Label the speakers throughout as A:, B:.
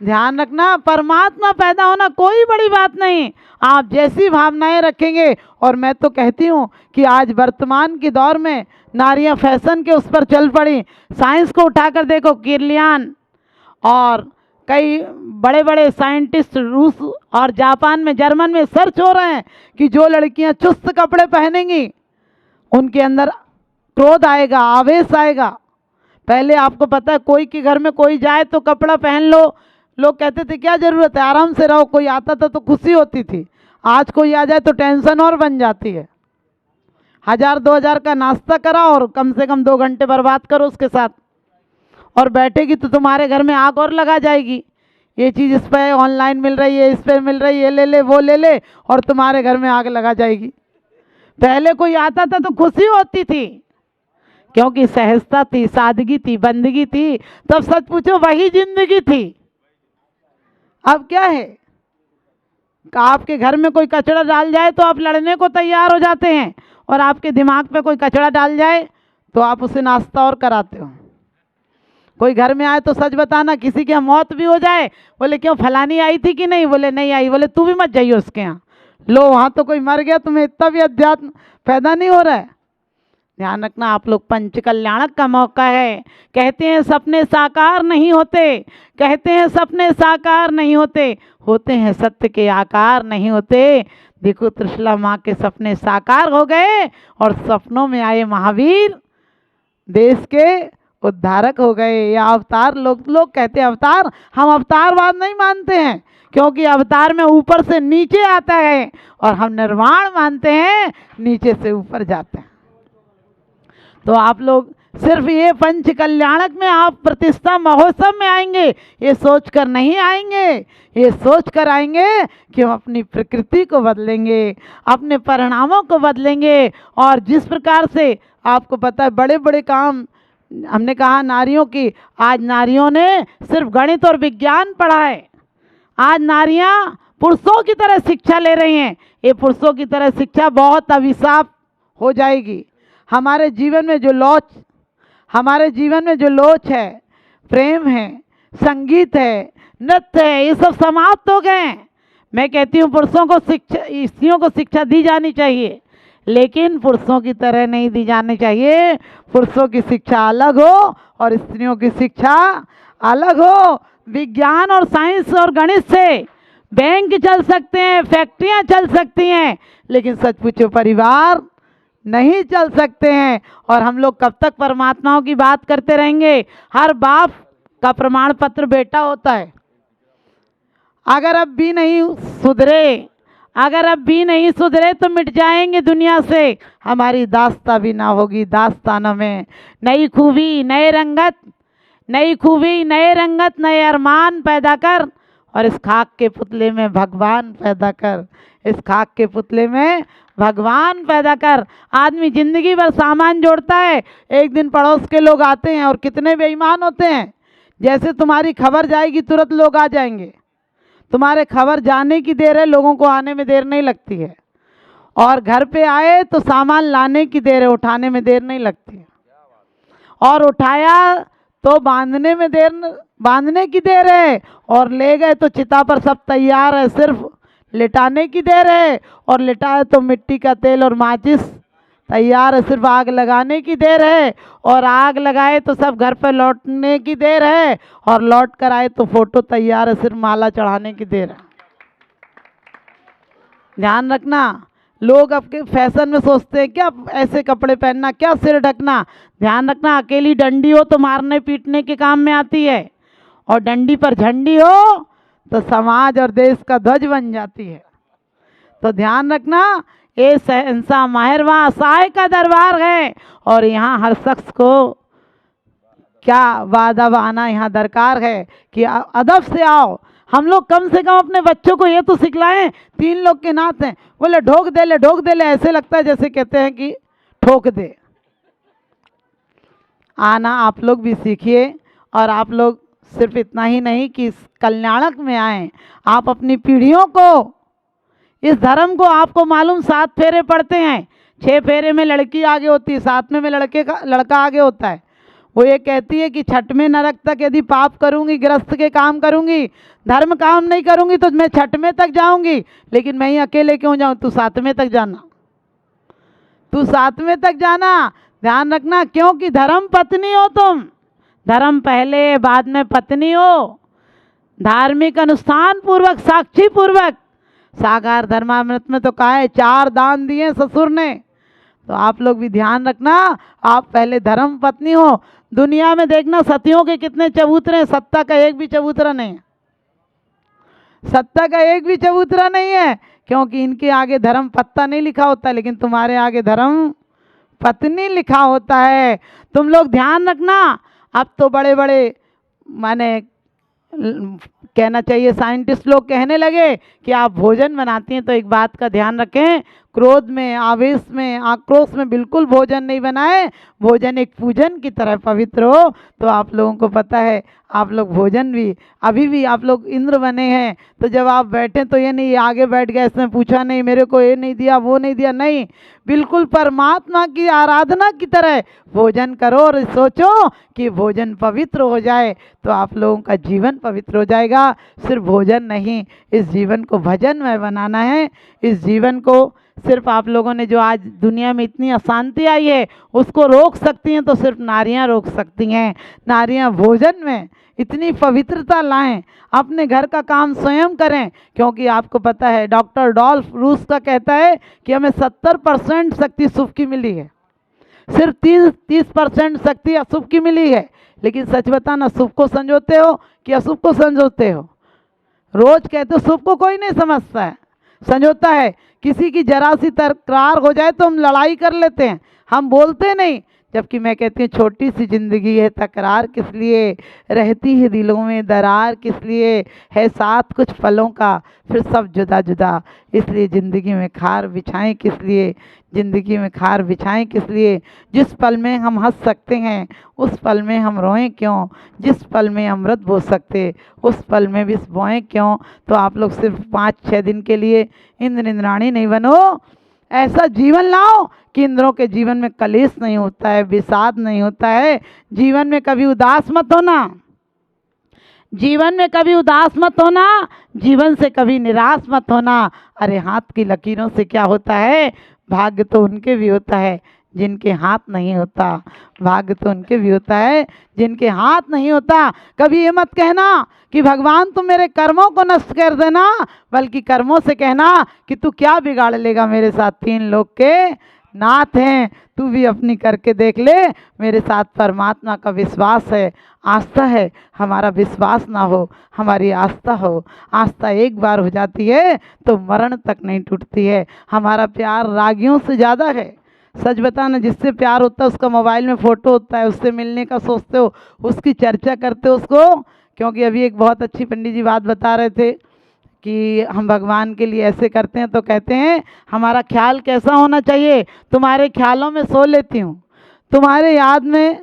A: ध्यान रखना, परमात्मा पैदा होना कोई बड़ी बात नहीं, आप जैसी भावनाएं रखेंगे। और मैं तो कहती हूँ कि आज वर्तमान के दौर में नारियां फैशन के उस पर चल पड़ी। साइंस को उठाकर देखो, किर्लियन और कई बड़े बड़े साइंटिस्ट रूस और जापान में, जर्मन में सर्च हो रहे हैं कि जो लड़कियां चुस्त कपड़े पहनेंगी उनके अंदर क्रोध आएगा, आवेश आएगा। पहले आपको पता है, कोई के घर में कोई जाए तो कपड़ा पहन लो, लोग कहते थे क्या ज़रूरत है, आराम से रहो। कोई आता था तो खुशी होती थी। आज कोई आ जाए तो टेंशन और बन जाती है। 1000-2000 का नाश्ता करा और कम से कम 2 घंटे बर्बाद करो उसके साथ, और बैठेगी तो तुम्हारे घर में आग और लगा जाएगी। ये चीज़ इस पर ऑनलाइन मिल रही है, इस पर मिल रही है, ये ले ले वो ले ले, और तुम्हारे घर में आग लगा जाएगी। पहले कोई आता था तो खुशी होती थी, क्योंकि सहजता थी, सादगी थी, बंदगी थी। तब सच पूछो वही जिंदगी थी। अब क्या है, आपके घर में कोई कचरा डाल जाए तो आप लड़ने को तैयार हो जाते हैं, और आपके दिमाग पे कोई कचरा डाल जाए तो आप उसे नाश्ता और कराते हो। कोई घर में आए तो सच बताना, किसी की मौत भी हो जाए, बोले क्यों फलानी आई थी कि नहीं, बोले नहीं आई, बोले तू भी मत जाइए उसके यहाँ। लो वहाँ तो कोई मर गया, तुम्हें इतना भी अध्यात्म पैदा नहीं हो रहा है। ध्यान रखना, आप लोग पंच कल्याणक का मौका है। कहते हैं सपने साकार नहीं होते, कहते हैं सपने साकार नहीं होते, होते हैं सत्य के आकार नहीं होते। देखो त्रिशला माँ के सपने साकार हो गए और सपनों में आए महावीर, देश के उद्धारक हो गए। या अवतार, लोग कहते हैं अवतार, हम अवतारवाद नहीं मानते हैं, क्योंकि अवतार में ऊपर से नीचे आता है, और हम निर्वाण मानते हैं, नीचे से ऊपर जाते हैं। तो आप लोग सिर्फ ये पंच कल्याणक में आप प्रतिष्ठा महोत्सव में आएंगे, ये सोचकर नहीं आएंगे, ये सोचकर आएंगे कि हम अपनी प्रकृति को बदलेंगे, अपने परिणामों को बदलेंगे। और जिस प्रकार से आपको पता है बड़े बड़े काम, हमने कहा नारियों की, आज नारियों ने सिर्फ गणित और विज्ञान पढ़ा है। आज नारियां पुरुषों की तरह शिक्षा ले रही हैं। ये पुरुषों की तरह शिक्षा बहुत अभिशाप हो जाएगी। हमारे जीवन में जो लोच है, प्रेम है, संगीत है, नृत्य है, ये सब समाप्त हो गए हैं। मैं कहती हूँ पुरुषों को शिक्षा, स्त्रियों को शिक्षा दी जानी चाहिए, लेकिन पुरुषों की तरह नहीं दी जानी चाहिए। पुरुषों की शिक्षा अलग हो और स्त्रियों की शिक्षा अलग हो। विज्ञान और साइंस और गणित से बैंक चल सकते हैं, फैक्ट्रियां चल सकती हैं, लेकिन सच पूछो परिवार नहीं चल सकते हैं। और हम लोग कब तक परमात्माओं की बात करते रहेंगे। हर बाप का प्रमाण पत्र बेटा होता है। अगर अब भी नहीं सुधरे तो मिट जाएंगे दुनिया से। हमारी दास्ता भी ना होगी, दास्तानों में नई खूबी, नए रंगत, नए अरमान पैदा कर, और इस खाक के पुतले में भगवान पैदा कर, इस खाक के पुतले में भगवान पैदा कर। आदमी जिंदगी भर सामान जोड़ता है, एक दिन पड़ोस के लोग आते हैं और कितने बेईमान होते हैं। जैसे तुम्हारी खबर जाएगी तुरंत लोग आ जाएंगे, तुम्हारे खबर जाने की देर है, लोगों को आने में देर नहीं लगती है। और घर पे आए तो सामान लाने की देर है, उठाने में देर नहीं लगती है। और उठाया तो बांधने की देर है, और ले गए तो चिता पर सब तैयार है, सिर्फ लिटाने की देर है। और लिटाए तो मिट्टी का तेल और माचिस तैयार है, सिर्फ आग लगाने की देर है। और आग लगाए तो सब घर पर लौटने की देर है, और लौट कर आए तो फोटो तैयार है, सिर्फ माला चढ़ाने की देर है। ध्यान रखना, लोग आपके फैशन में सोचते हैं क्या ऐसे कपड़े पहनना, क्या सिर ढकना। ध्यान रखना, अकेली डंडी हो तो मारने पीटने के काम में आती है, और डंडी पर झंडी हो तो समाज और देश का ध्वज बन जाती है। तो ध्यान रखना, ये शहंशाह माहिरवां साय का दरबार है, और यहाँ हर शख्स को क्या वादा आना यहाँ दरकार है कि अदब से आओ। हम लोग कम से कम अपने बच्चों को ये तो सिखलाएं, 3 लोग के नात हैं, बोले ढोक दे ले, ऐसे लगता है जैसे कहते हैं कि ठोक दे। आना आप लोग भी सीखिए, और आप लोग सिर्फ इतना ही नहीं कि इस कल्याणक में आए, आप अपनी पीढ़ियों को, इस धर्म को, आपको मालूम 7 फेरे पड़ते हैं, 6 फेरे में लड़की आगे होती है, 7वें में लड़का आगे होता है। वो ये कहती है कि छठवें नरक तक यदि पाप करूंगी, गृहस्थ के काम करूंगी, धर्म काम नहीं करूंगी तो मैं छठवें तक जाऊंगी, लेकिन मैं ही अकेले क्यों जाऊं? तू सातवें तक जाना, तू सातवें तक जाना। ध्यान रखना, क्योंकि धर्म पत्नी हो तुम, धर्म पहले बाद में पत्नी हो। धार्मिक अनुष्ठान पूर्वक, साक्षी पूर्वक, साकार धर्मामृत में तो कहा है 4 दान दिए ससुर ने। तो आप लोग भी ध्यान रखना, आप पहले धर्म पत्नी हो। दुनिया में देखना सतियों के कितने चबूतरे हैं, सत्ता का एक भी चबूतरा नहीं है, सत्ता का एक भी चबूतरा नहीं है, क्योंकि इनके आगे धर्म पत्ता नहीं लिखा होता, लेकिन तुम्हारे आगे धर्म पत्नी लिखा होता है। तुम लोग ध्यान रखना। अब तो बड़े बड़े माने कहना चाहिए साइंटिस्ट लोग कहने लगे कि आप भोजन बनाती हैं तो एक बात का ध्यान रखें, क्रोध में, आवेश में, आक्रोश में बिल्कुल भोजन नहीं बनाए। भोजन एक पूजन की तरह पवित्र हो। तो आप लोगों को पता है, आप लोग भोजन भी, अभी भी आप लोग इंद्र बने हैं, तो जब आप बैठे तो ये नहीं आगे बैठ गए, इसने पूछा नहीं मेरे को ये नहीं दिया वो नहीं दिया, नहीं, बिल्कुल परमात्मा की आराधना की तरह भोजन करो और सोचो कि भोजन पवित्र हो जाए तो आप लोगों का जीवन पवित्र हो जाएगा। सिर्फ भोजन नहीं, इस जीवन को भजनमय बनाना है। इस जीवन को सिर्फ आप लोगों ने, जो आज दुनिया में इतनी अशांति आई है उसको रोक सकती हैं तो सिर्फ नारियां रोक सकती हैं। नारियां भोजन में इतनी पवित्रता लाएं, अपने घर का काम स्वयं करें, क्योंकि आपको पता है डॉक्टर डॉल्फ रूस का कहता है कि हमें 70% शक्ति शुभ की मिली है, सिर्फ 30% शक्ति अशुभ की मिली है। लेकिन सच बताना, शुभ को संजोते हो कि अशुभ को संजोते हो? रोज कहते हो शुभ को कोई नहीं समझता है, संजोता है। किसी की जरा सी तकरार हो जाए तो हम लड़ाई कर लेते हैं, हम बोलते नहीं। जबकि मैं कहती हूँ छोटी सी जिंदगी है, तकरार किस लिए, रहती है दिलों में दरार किस लिए, है साथ कुछ पलों का फिर सब जुदा जुदा, इसलिए ज़िंदगी में खार बिछाएं किस लिए, ज़िंदगी में खार बिछाएं किस लिए। जिस पल में हम हंस सकते हैं उस पल में हम रोएं क्यों, जिस पल में अमृत बो सकते उस पल में विष बोएं क्यों। तो आप लोग सिर्फ 5-6 दिन के लिए इंद्र इंद्राणी नहीं बनो, ऐसा जीवन लाओ कि इंद्रों के जीवन में कलेश नहीं होता है, विषाद नहीं होता है। जीवन में कभी उदास मत होना, जीवन में कभी उदास मत होना, जीवन से कभी निराश मत होना। अरे हाथ की लकीरों से क्या होता है, भाग्य तो उनके भी होता है जिनके हाथ नहीं होता, भाग्य तो उनके भी होता है जिनके हाथ नहीं होता। कभी ये मत कहना कि भगवान तुम मेरे कर्मों को नष्ट कर देना, बल्कि कर्मों से कहना कि तू क्या बिगाड़ लेगा, मेरे साथ 3 लोग के नाथ हैं, तू भी अपनी करके देख ले। मेरे साथ परमात्मा का विश्वास है, आस्था है, हमारा विश्वास ना हो, हमारी आस्था हो। आस्था एक बार हो जाती है तो मरण तक नहीं टूटती है। हमारा प्यार रागियों से ज़्यादा है। सच बताना, जिससे प्यार होता है उसका मोबाइल में फ़ोटो होता है, उससे मिलने का सोचते हो, उसकी चर्चा करते हो उसको। क्योंकि अभी एक बहुत अच्छी पंडित जी बात बता रहे थे कि हम भगवान के लिए ऐसे करते हैं, तो कहते हैं हमारा ख्याल कैसा होना चाहिए, तुम्हारे ख्यालों में सो लेती हूँ, तुम्हारे याद में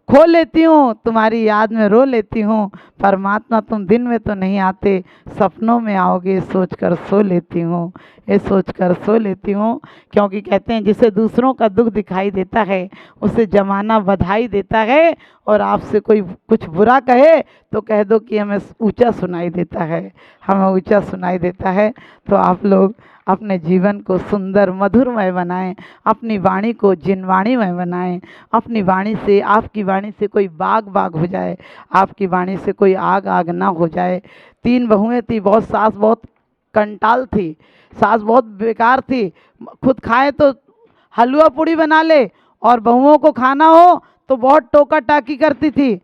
A: खो लेती हूँ, तुम्हारी याद में रो लेती हूँ। परमात्मा तुम दिन में तो नहीं आते, सपनों में आओगे, सोच कर सो लेती हूँ, ये सोच कर सो लेती हूँ। क्योंकि कहते हैं जिसे दूसरों का दुख दिखाई देता है उसे जमाना बधाई देता है, और आपसे कोई कुछ बुरा कहे तो कह दो कि हमें ऊंचा सुनाई देता है, हमें ऊंचा सुनाई देता है। तो आप लोग अपने जीवन को सुंदर मधुरमय बनाएं, अपनी वाणी को जिनवाणीमय बनाएं। अपनी वाणी से, आपकी वाणी से कोई बाग हो जाए, आपकी वाणी से कोई आग ना हो जाए। 3 बहुएं थी, बहुत सास बहुत कंटाल थी, सास बहुत बेकार थी, खुद खाए तो हलवा पूड़ी बना ले और बहुओं को खाना हो तो बहुत टोका टाकी करती थी।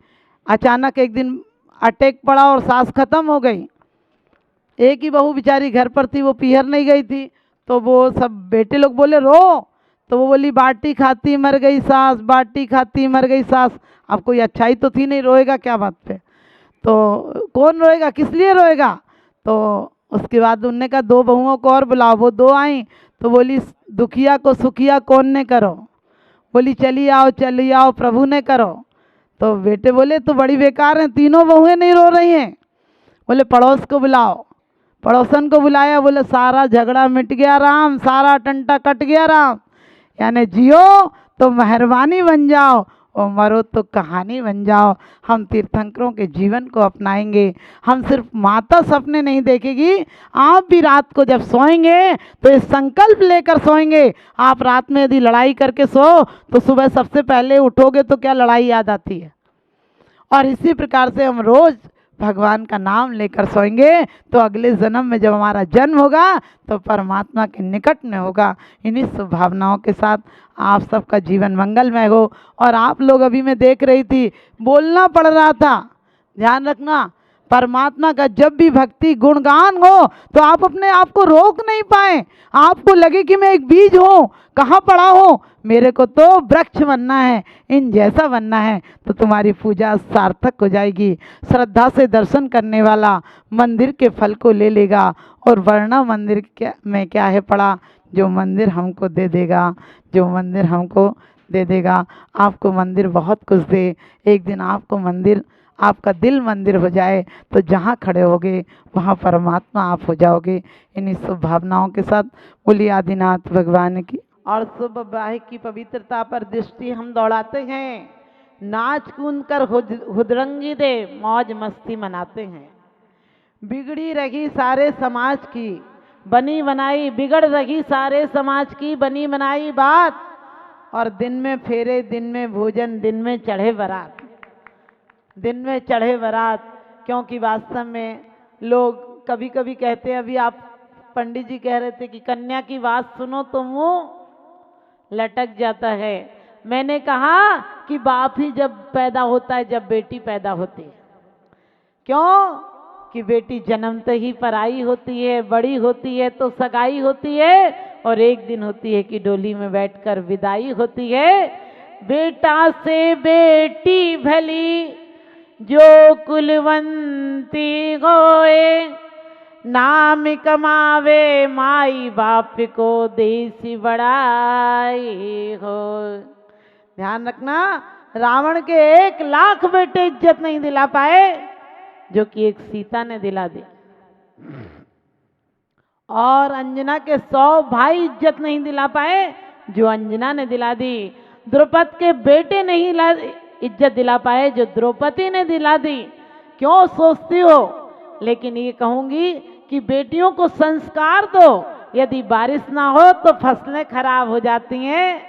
A: अचानक एक दिन अटैक पड़ा और सास खत्म हो गई। एक ही बहू बेचारी घर पर थी, वो पीहर नहीं गई थी। तो वो सब बेटे लोग बोले रो, तो वो बोली बाटी खाती मर गई सास, बाटी खाती मर गई सास। अब कोई अच्छाई तो थी नहीं, रोएगा क्या बात पे, तो कौन रोएगा, किस लिए रोएगा। तो उसके बाद उनने कहा 2 बहुओं को और बुलाओ, वो 2 आई। तो बोली दुखिया को सुखिया कौन ने करो, बोली चली आओ प्रभु ने करो। तो बेटे बोले तो बड़ी बेकार हैं, 3 बहुएं नहीं रो रही हैं। बोले पड़ोस को बुलाओ, पड़ोसन को बुलाया, बोले सारा झगड़ा मिट गया राम, सारा टंटा कट गया राम। यानी जियो तो मेहरबानी बन जाओ और मरो तो कहानी बन जाओ। हम तीर्थंकरों के जीवन को अपनाएंगे। हम सिर्फ माता सपने नहीं देखेगी, आप भी रात को जब सोएंगे तो ये संकल्प लेकर सोएंगे। आप रात में यदि लड़ाई करके सो तो सुबह सबसे पहले उठोगे तो क्या लड़ाई याद आती है। और इसी प्रकार से हम रोज भगवान का नाम लेकर सोएंगे तो अगले जन्म में जब हमारा जन्म होगा तो परमात्मा के निकट में होगा। इन्हीं शुभ भावनाओं के साथ आप सबका जीवन मंगलमय हो। और आप लोग, अभी मैं देख रही थी, बोलना पड़ रहा था, ध्यान रखना, परमात्मा का जब भी भक्ति गुणगान हो तो आप अपने आप को रोक नहीं पाए। आपको लगे कि मैं एक बीज हूँ, कहाँ पड़ा हूँ, मेरे को तो वृक्ष बनना है, इन जैसा बनना है, तो तुम्हारी पूजा सार्थक हो जाएगी। श्रद्धा से दर्शन करने वाला मंदिर के फल को ले लेगा। और वरना मंदिर में क्या है पड़ा, जो मंदिर हमको दे देगा, जो मंदिर हमको दे देगा। आपको मंदिर बहुत कुछ दे, एक दिन आपको मंदिर, आपका दिल मंदिर हो जाए तो जहाँ खड़े होगे वहाँ परमात्मा आप हो जाओगे। इन्हीं शुभ भावनाओं के साथ बोलिए आदिनाथ भगवान की। और शुभ विवाह की पवित्रता पर दृष्टि हम दौड़ाते हैं, नाच कूद कर हुदरंगी दे मौज मस्ती मनाते हैं। बिगड़ी रही सारे समाज की बनी बनाई, बिगड़ रही सारे समाज की बनी बनाई बात, और दिन में फेरे, दिन में भोजन, दिन में चढ़े बारात, दिन में चढ़े बारात। क्योंकि वास्तव में लोग कभी कभी कहते हैं, अभी आप पंडित जी कह रहे थे कि कन्या की बात सुनो तो मुंह लटक जाता है। मैंने कहा कि बाप ही जब पैदा होता है जब बेटी पैदा होती है। क्यों कि बेटी जन्मते ही पराई होती है, बड़ी होती है तो सगाई होती है, और एक दिन होती है कि डोली में बैठकर विदाई होती है। बेटा से बेटी भली जो कुलवंती होए, नाम कमावे माई बाप को देसी बड़ाई हो। ध्यान रखना, रावण के 1,00,000 बेटे इज्जत नहीं दिला पाए जो कि एक सीता ने दिला दी, और अंजना के 100 भाई इज्जत नहीं दिला पाए जो अंजना ने दिला दी। द्रौपद के बेटे नहीं इज्जत दिला पाए जो द्रौपदी ने दिला दी। क्यों सोचती हो? लेकिन ये कहूंगी कि बेटियों को संस्कार दो। यदि बारिश ना हो तो फसलें खराब हो जाती हैं,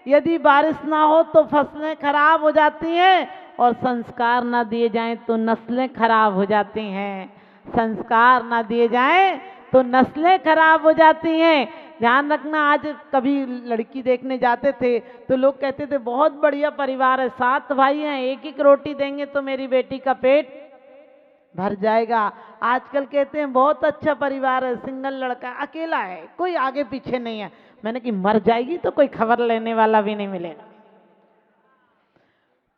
A: यदि बारिश ना हो तो फसलें खराब हो जाती हैं, और संस्कार ना दिए जाएं तो नस्लें खराब हो जाती हैं। संस्कार ना दिए जाएं तो नस्लें खराब हो जाती हैं। ध्यान रखना, आज कभी लड़की देखने जाते थे तो लोग कहते थे बहुत बढ़िया परिवार है, 7 भाई हैं, एक एक रोटी देंगे तो मेरी बेटी का पेट भर जाएगा। आजकल कहते हैं बहुत अच्छा परिवार है, सिंगल लड़का, अकेला है, कोई आगे पीछे नहीं है। मैंने कि मर जाएगी तो कोई खबर लेने वाला भी नहीं मिलेगा।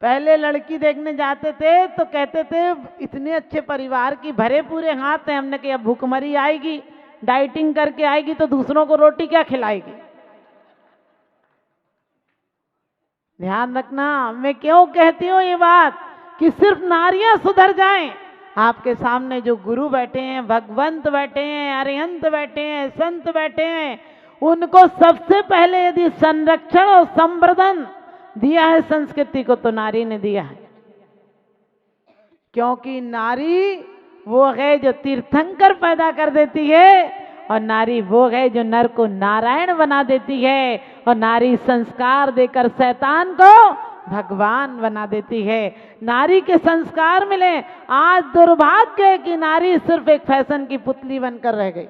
A: पहले लड़की देखने जाते थे तो कहते थे इतने अच्छे परिवार की, भरे पूरे हाथ हैं। हमने कहा भूखमरी आएगी, डाइटिंग करके आएगी तो दूसरों को रोटी क्या खिलाएगी। ध्यान रखना, मैं क्यों कहती हूँ ये बात कि सिर्फ नारियां सुधर जाएं। आपके सामने जो गुरु बैठे हैं, भगवंत बैठे हैं, अरिहंत बैठे हैं, संत बैठे हैं, उनको सबसे पहले यदि संरक्षण और संवर्धन दिया है संस्कृति को तो नारी ने दिया है। क्योंकि नारी वो है जो तीर्थंकर पैदा कर देती है, और नारी वो है जो नर को नारायण बना देती है, और नारी संस्कार देकर शैतान को भगवान बना देती है। नारी के संस्कार मिले। आज दुर्भाग्य है कि नारी सिर्फ एक फैशन की पुतली बनकर रह गई।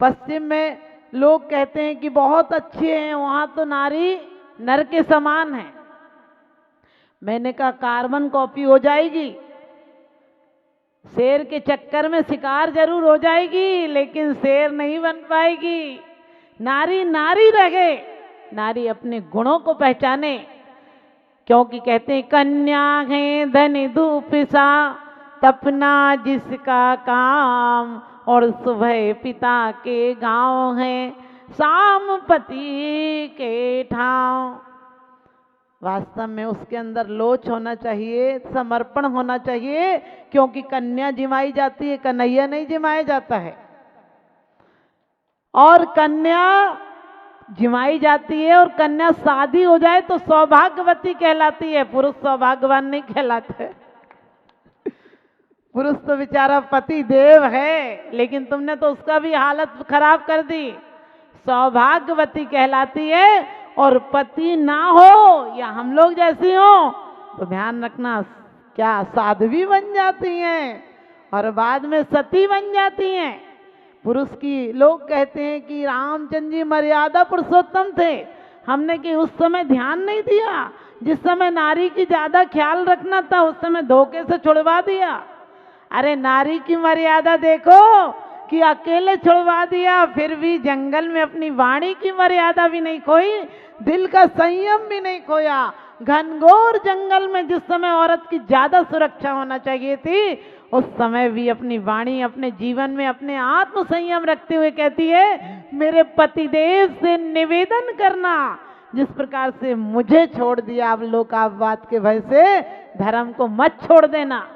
A: पश्चिम में लोग कहते हैं कि बहुत अच्छे हैं, वहां तो नारी नर के समान है। मैंने कहा कार्बन कॉपी हो जाएगी, शेर के चक्कर में शिकार जरूर हो जाएगी, लेकिन शेर नहीं बन पाएगी। नारी नारी रहे, नारी अपने गुणों को पहचाने। क्योंकि कहते हैं कन्या है धन धूप सा, तपना जिसका काम, और सुबह पिता के गांव है, शाम पति के ठाव। वास्तव में उसके अंदर लोच होना चाहिए, समर्पण होना चाहिए। क्योंकि कन्या जिमाई जाती है, कन्हैया नहीं जिमाया जाता है। और कन्या जिमाई जाती है और कन्या शादी हो जाए तो सौभाग्यवती कहलाती है, पुरुष सौभाग्यवान नहीं कहलाते। पुरुष तो बेचारा पति देव है, लेकिन तुमने तो उसका भी हालत खराब कर दी। सौभाग्यवती कहलाती है, और पति ना हो या हम लोग जैसी हो तो ध्यान रखना क्या साध्वी बन जाती हैं और बाद में सती बन जाती हैं। पुरुष की लोग कहते हैं कि रामचंद्र जी मर्यादा पुरुषोत्तम थे, हमने कि उस समय ध्यान नहीं दिया, जिस समय नारी की ज्यादा ख्याल रखना था उस समय धोखे से छुड़वा दिया। अरे नारी की मर्यादा देखो कि अकेले छुड़वा दिया, फिर भी जंगल में अपनी वाणी की मर्यादा भी नहीं खोई, दिल का संयम भी नहीं खोया। घनघोर जंगल में जिस समय औरत की ज्यादा सुरक्षा होना चाहिए थी, उस समय भी अपनी वाणी, अपने जीवन में अपने आत्म संयम रखते हुए कहती है, मेरे पतिदेव से निवेदन करना, जिस प्रकार से मुझे छोड़ दिया आप लोकापवाद के भय से, धर्म को मत छोड़ देना।